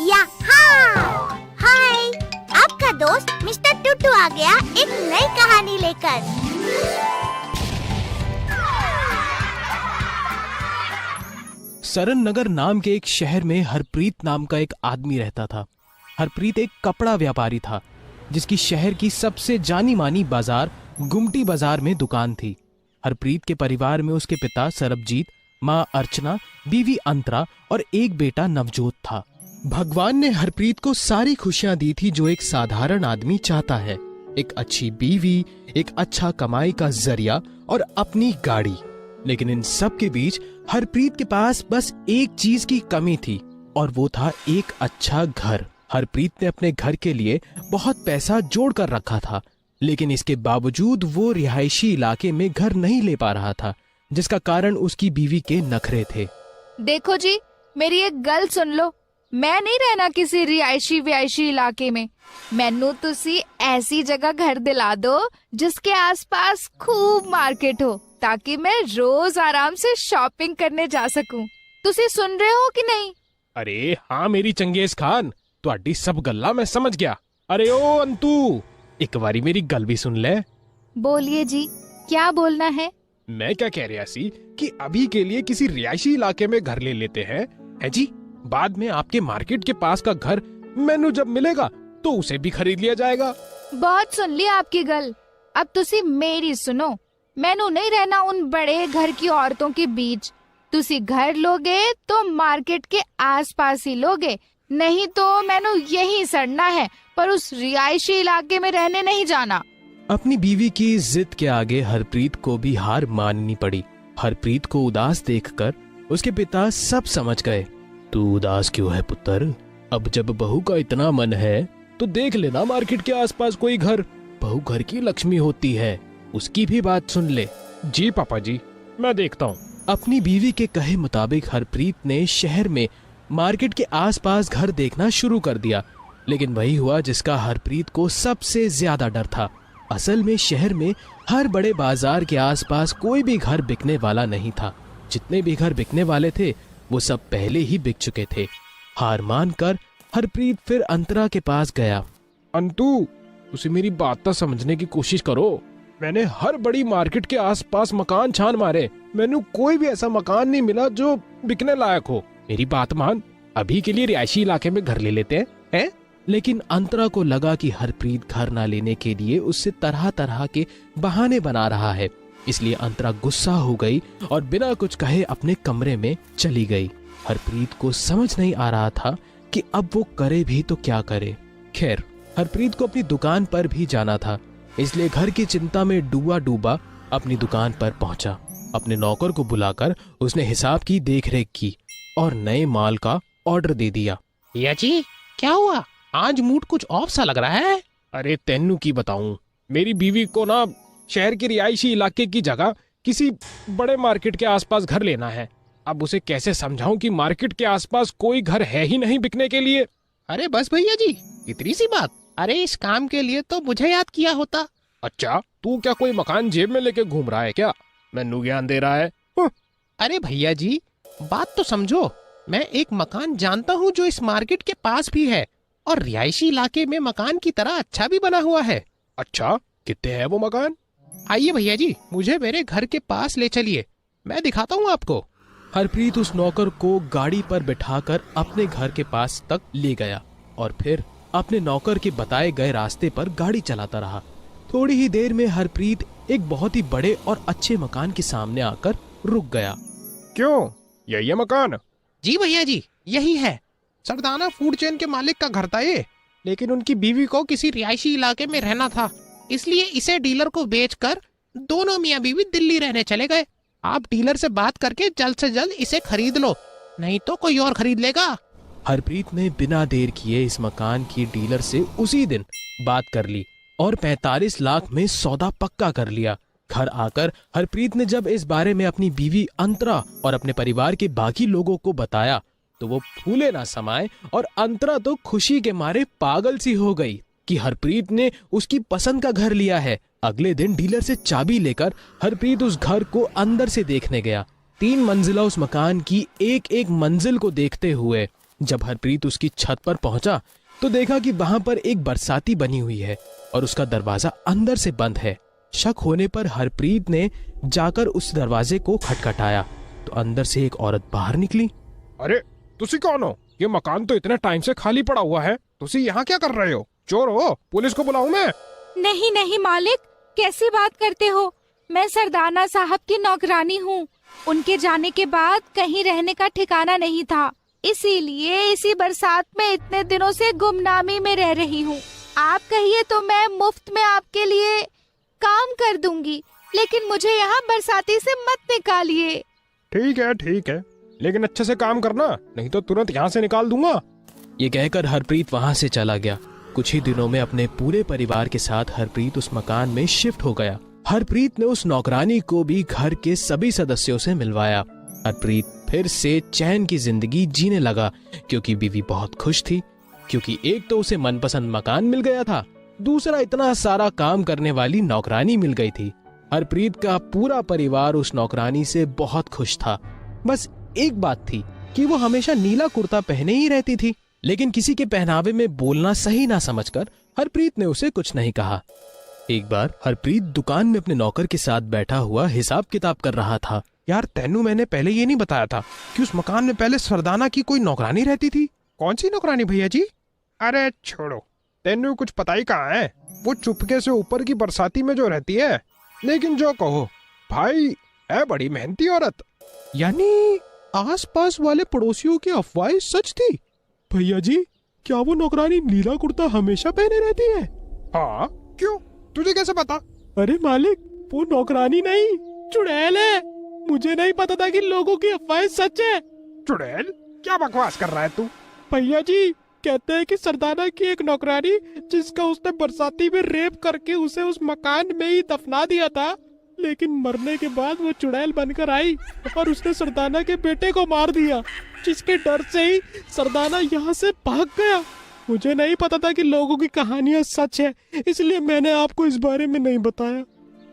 हाय, आपका दोस्त मिस्टर टुटू आ गया एक नई कहानी लेकर। सरन नगर नाम के एक शहर में हरप्रीत नाम का एक आदमी रहता था। हरप्रीत एक कपड़ा व्यापारी था जिसकी शहर की सबसे जानी मानी बाजार गुमटी बाजार में दुकान थी। हरप्रीत के परिवार में उसके पिता सरबजीत, माँ अर्चना, बीवी अंतरा और एक बेटा नवजोत था। भगवान ने हरप्रीत को सारी खुशियां दी थी जो एक साधारण आदमी चाहता है, एक अच्छी बीवी, एक अच्छा कमाई का जरिया और अपनी गाड़ी। लेकिन इन सब के बीच हरप्रीत के पास बस एक चीज की कमी थी और वो था एक अच्छा घर। हरप्रीत ने अपने घर के लिए बहुत पैसा जोड़ कर रखा था, लेकिन इसके बावजूद वो रिहायशी इलाके में घर नहीं ले पा रहा था, जिसका कारण उसकी बीवी के नखरे थे। देखो जी, मेरी एक गल सुन लो। मैं नहीं रहना किसी रिहायशी इलाके में। मैनू तुसी ऐसी जगह घर दिला दो जिसके आसपास खूब मार्केट हो, ताकि मैं रोज आराम से शॉपिंग करने जा सकूं। तुसी सुन रहे हो कि नहीं? अरे हाँ मेरी चंगेज खान, तुहाडी सब गल्ला मैं समझ गया। अरे ओ अंतु, एक बारी मेरी गल भी सुन ले। बोलिए जी, क्या बोलना है? मैं क्या कह रहा सी कि अभी के लिए किसी रिहायशी इलाके में घर ले लेते हैं, है जी। बाद में आपके मार्केट के पास का घर मैनू जब मिलेगा तो उसे भी खरीद लिया जाएगा। बहुत सुन ली आपकी गल, अब तुसी मेरी सुनो। मैनू नहीं रहना उन बड़े घर की औरतों के बीच। तुसी घर लोगे तो मार्केट के आसपास ही लोगे, नहीं तो मैनू यहीं सड़ना है, पर उस रिहायशी इलाके में रहने नहीं जाना। अपनी बीवी की जिद के आगे हरप्रीत को भी हार माननी पड़ी। हरप्रीत को उदास देखकर उसके पिता सब समझ गए। तू उदास क्यों है पुत्र? अब जब बहू का इतना मन है तो देख लेना मार्केट के आसपास कोई घर। बहू घर की लक्ष्मी होती है, उसकी भी बात सुन ले। जी पापा जी, मैं देखता हूँ। अपनी बीवी के कहे मुताबिक हरप्रीत ने शहर में मार्केट के आसपास घर देखना शुरू कर दिया, लेकिन वही हुआ जिसका हरप्रीत को सबसे ज्यादा डर था। असल में शहर में हर बड़े बाजार के आसपास कोई भी घर बिकने वाला नहीं था। जितने भी घर बिकने वाले थे वो सब पहले ही बिक चुके थे। हार मानकर हरप्रीत फिर अंतरा के पास गया। अंतु, उसे मेरी बात तो समझने की कोशिश करो। मैंने हर बड़ी मार्केट के आसपास मकान छान मारे, मैंने कोई भी ऐसा मकान नहीं मिला जो बिकने लायक हो। मेरी बात मान, अभी के लिए रिहायशी इलाके में घर ले लेते हैं। लेकिन अंतरा को लगा कि हरप्रीत घर ना लेने के लिए उससे तरह तरह के बहाने बना रहा है, इसलिए अंतरा गुस्सा हो गई और बिना कुछ कहे अपने कमरे में चली गई। हरप्रीत को समझ नहीं आ रहा था कि अब वो करे भी तो क्या करे। खैर, हरप्रीत को अपनी दुकान पर भी जाना था, इसलिए घर की चिंता में डूबा अपनी दुकान पर पहुंचा। अपने नौकर को बुलाकर उसने हिसाब की देखरेख की और नए माल का ऑर्डर दे दिया। या जी, क्या हुआ? आज मूड कुछ ऑफ सा लग रहा है। अरे तेनू की बताऊं, मेरी बीवी को ना शहर के रिहायशी इलाके की जगह किसी बड़े मार्केट के आसपास घर लेना है। अब उसे कैसे समझाऊं कि मार्केट के आसपास कोई घर है ही नहीं बिकने के लिए। अरे बस भैया जी, इतनी सी बात। अरे इस काम के लिए तो मुझे याद किया होता। अच्छा, तू क्या कोई मकान जेब में लेके घूम रहा है क्या? मैनू ज्ञान दे रहा है। अरे भैया जी, बात तो समझो। मैं एक मकान जानता हूँ जो इस मार्केट के पास भी है और रिहायशी इलाके में मकान की तरह अच्छा भी बना हुआ है। अच्छा, कितने है वो मकान? आइए भैया जी, मुझे मेरे घर के पास ले चलिए, मैं दिखाता हूँ आपको। हरप्रीत उस नौकर को गाड़ी पर बिठाकर अपने घर के पास तक ले गया और फिर अपने नौकर के बताए गए रास्ते पर गाड़ी चलाता रहा। थोड़ी ही देर में हरप्रीत एक बहुत ही बड़े और अच्छे मकान के सामने आकर रुक गया। क्यों, यही है मकान? जी भैया जी, यही है। सरदाना फूड चेन के मालिक का घर था ये, लेकिन उनकी बीवी को किसी रिहायशी इलाके में रहना था, इसलिए इसे डीलर को बेचकर दोनों मियाँ बीवी दिल्ली रहने चले गए। आप डीलर से बात करके जल्द से जल्द इसे खरीद लो, नहीं तो कोई और खरीद लेगा। हरप्रीत ने बिना देर किए इस मकान की डीलर से उसी दिन बात कर ली और 45 लाख में सौदा पक्का कर लिया। घर आकर हरप्रीत ने जब इस बारे में अपनी बीवी अंतरा और अपने परिवार के बाकी लोगों को बताया तो वो फूले ना समाये और अंतरा तो खुशी के मारे पागल सी हो गई कि हरप्रीत ने उसकी पसंद का घर लिया है। अगले दिन डीलर से चाबी लेकर हरप्रीत उस घर को अंदर से देखने गया। 3 मंजिला उस मकान की एक एक मंजिल को देखते हुए जब हरप्रीत उसकी छत पर पहुंचा तो देखा कि वहां पर एक बरसाती बनी हुई है और उसका दरवाजा अंदर से बंद है। शक होने पर हरप्रीत ने जाकर उस दरवाजे को खटखटाया तो अंदर से एक औरत बाहर निकली। अरे तुसी कौन हो? ये मकान तो इतने टाइम से खाली पड़ा हुआ है, तुसी यहाँ क्या कर रहे हो? चोर हो? पुलिस को बुलाऊं मैं? नहीं नहीं मालिक, कैसी बात करते हो? मैं सरदाना साहब की नौकरानी हूँ। उनके जाने के बाद कहीं रहने का ठिकाना नहीं था, इसीलिए इसी बरसात में इतने दिनों से गुमनामी में रह रही हूँ। आप कहिए तो मैं मुफ्त में आपके लिए काम कर दूंगी, लेकिन मुझे यहाँ बरसाती से मत निकालिए। ठीक है, लेकिन अच्छे से काम करना, नहीं तो तुरंत यहाँ से निकाल दूंगा। ये कहकर हरप्रीत वहां से चला गया। कुछ ही दिनों में अपने पूरे परिवार के साथ हरप्रीत उस मकान में शिफ्ट हो गया। हरप्रीत ने उस नौकरानी को भी घर के सभी सदस्यों से मिलवाया। हरप्रीत फिर से चैन की जिंदगी जीने लगा क्योंकि बीवी बहुत खुश थी, क्योंकि एक तो उसे मनपसंद मकान मिल गया था, दूसरा इतना सारा काम करने वाली नौकरानी मिल गई थी। हरप्रीत का पूरा परिवार उस नौकरानी से बहुत खुश था। बस एक बात थी कि वो हमेशा नीला कुर्ता पहने ही रहती थी, लेकिन किसी के पहनावे में बोलना सही ना समझकर हरप्रीत ने उसे कुछ नहीं कहा। एक बार हरप्रीत दुकान में अपने नौकर के साथ बैठा हुआ हिसाब किताब कर रहा था। यार तेनू मैंने पहले ये नहीं बताया था कि उस मकान में पहले सरदाना की कोई नौकरानी रहती थी। कौन सी नौकरानी भैया जी? अरे छोड़ो, तेनू कुछ पता ही कहाँ है। वो चुपके से ऊपर की बरसाती में जो रहती है। लेकिन जो कहो भाई, है बड़ी मेहनती औरत। यानी आसपास वाले पड़ोसियों की अफवाहें सच थी? भैया जी, क्या वो नौकरानी नीला कुर्ता हमेशा पहने रहती है? हाँ, क्यों? तुझे कैसे पता? अरे मालिक, वो नौकरानी नहीं, चुड़ैल है। मुझे नहीं पता था कि लोगों की अफवाहें सच है। चुड़ैल? क्या बकवास कर रहा है तू? भैया जी, कहते हैं कि सरदाना की एक नौकरानी, जिसका उसने बरसाती में रेप करके उसे उस मकान में ही दफना दिया था, लेकिन मरने के बाद वो चुड़ैल बनकर आई और उसने सरदाना के बेटे को मार दिया, जिसके डर से ही सरदाना यहाँ से भाग गया। मुझे नहीं पता था कि लोगों की कहानियां सच है, इसलिए मैंने आपको इस बारे में नहीं बताया।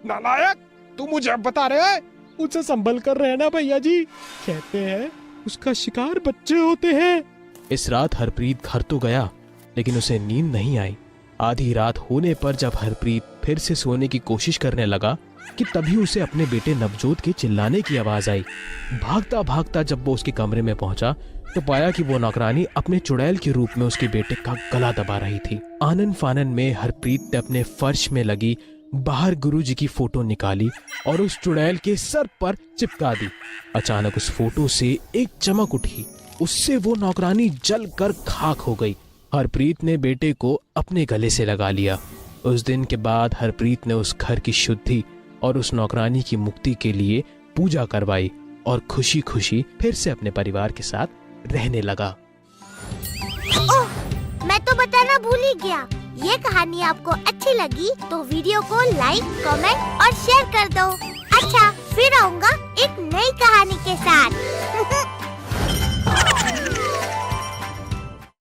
नालायक, तू मुझे अब बता रहे है? उसे संभल कर रहना भैया जी, कहते हैं उसका शिकार बच्चे होते हैं। इस रात हरप्रीत घर तो गया, लेकिन उसे नींद नहीं आई। आधी रात होने पर जब हरप्रीत फिर से सोने की कोशिश करने लगा कि तभी उसे अपने बेटे नवजोत के चिल्लाने की आवाज आई। भागता भागता जब वो उसके कमरे में पहुंचा तो पाया कि वो नौकरानी अपने चुड़ैल के रूप में उसके बेटे का गला दबा रही थी। आनन फानन में हरप्रीत ने अपने फर्श में लगी बाहर गुरुजी की फोटो निकाली और उस चुड़ैल के सर पर चिपका दी। अचानक उस फोटो से एक चमक उठी, उससे वो नौकरानी जलकर खाक हो गई। हरप्रीत ने बेटे को अपने गले से लगा लिया। उस दिन के बाद हरप्रीत ने उस घर की शुद्धि और उस नौकरानी की मुक्ति के लिए पूजा करवाई और खुशी खुशी फिर से अपने परिवार के साथ रहने लगा। ओह, मैं तो बताना भूल ही गया। ये कहानी आपको अच्छी लगी तो वीडियो को लाइक, कमेंट और शेयर कर दो। अच्छा, फिर आऊँगा एक नई कहानी के साथ।